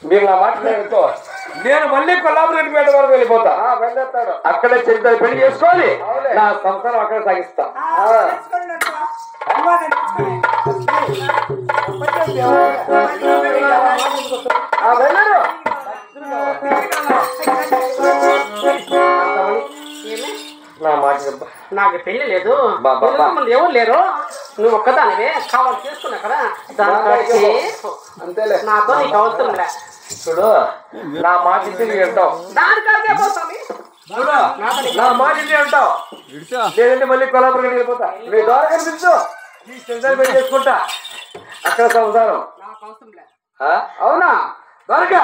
మీరు నా మాట నేను మళ్ళీ కొల్లాపురెడ్డిపేట వరకు వెళ్ళిపోతా. వెళ్ళేస్తాడు. అక్కడే చెల్లి పెళ్లి చేసుకొని నా సంసారం అక్కడ సాగిస్తా. వెళ్ళారు నా మాట. నాకు పెళ్లి లేదు, ఎవరు లేరు, నువ్వు ఒక్కదానివే కావాలి చేసుకున్నా కదా. దానికి అంతేలే, నాతో నీకు అవసరం లే. చూడు నా మాట ఇంటి వింటావు, దానికాకే పోతాను. చూడు నా మాట ఇంటి వింటావు, లేదంటే మళ్ళీ కొల్లాపురం వెళ్ళిపోతా. నీ ద్వారా కనిపించు, నీ చెందాలు పెళ్లి చేసుకుంటా, అక్కడ సంసారం. నాకు అవసరం లే. అవునా దొరక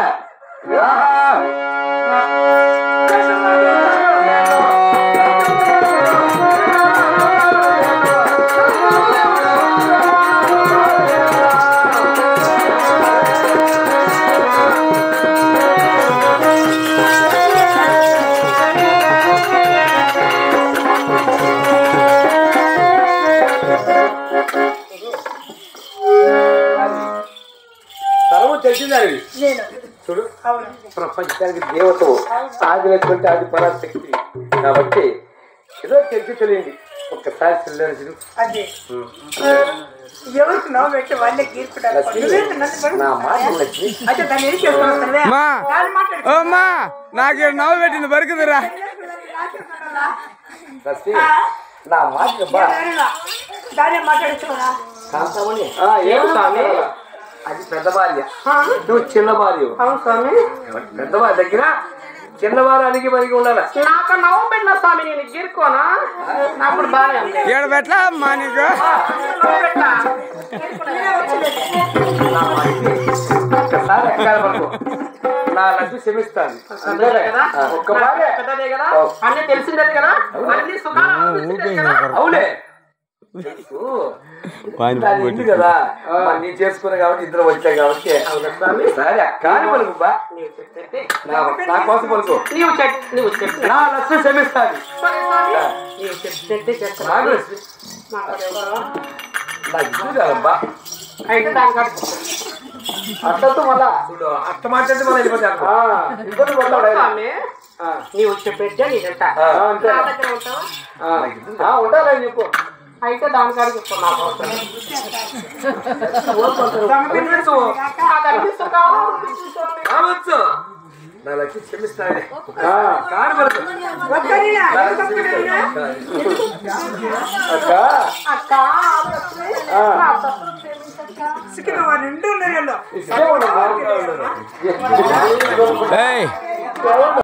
తెలిసింది. చూడు ప్రపంచానికి దేవతవు, ఆదినటువంటి ఆది పరాశక్తి కాబట్టి ఏదో తెలియండి. ఒక్కసారి చెల్లెలు నా మాట నాకు నవ్వు పెట్టింది బరుకుదురా. నా మాట అది పెద్ద భార్య, నువ్వు చిన్న భార్య. పెద్ద భార్య దగ్గర చిన్న వారానికి మనకి ఉండాలి. నాకు నవ్వు పెట్టిన స్వామి, నేను గీరుకోనా? నాకు బాగా ఏడబెట్లా అమ్మా నీకు. ఒక్కసారి ఎక్కాలి వరకు నా లడ్డు క్షమిస్తాను. ఒక్క భార్య పెద్దదే కదా, అన్ని తెలిసిందే కదా, అన్ని సుఖాలు. అవునే కదా, నీ చేసుకున్నా కాబట్టి ఇద్దరు వచ్చాయి కాబట్టి సరే కానీ పలుకు బా, నా కోసం పలుకు, నా లక్ష్మి క్షమిస్తాను. బా అట్టతో మళ్ళా చూడు, అట్ట మాట్లాడితే మళ్ళీ వెళ్ళిపోతాను. ఇంకోటి నీవు చెప్పేట్టే నీకంటా ఉండాలని చెప్పు. అయితే దానికాడికి చెప్పు. నాకు నా లక్ష్మి క్షమిస్తానే కాని అక్క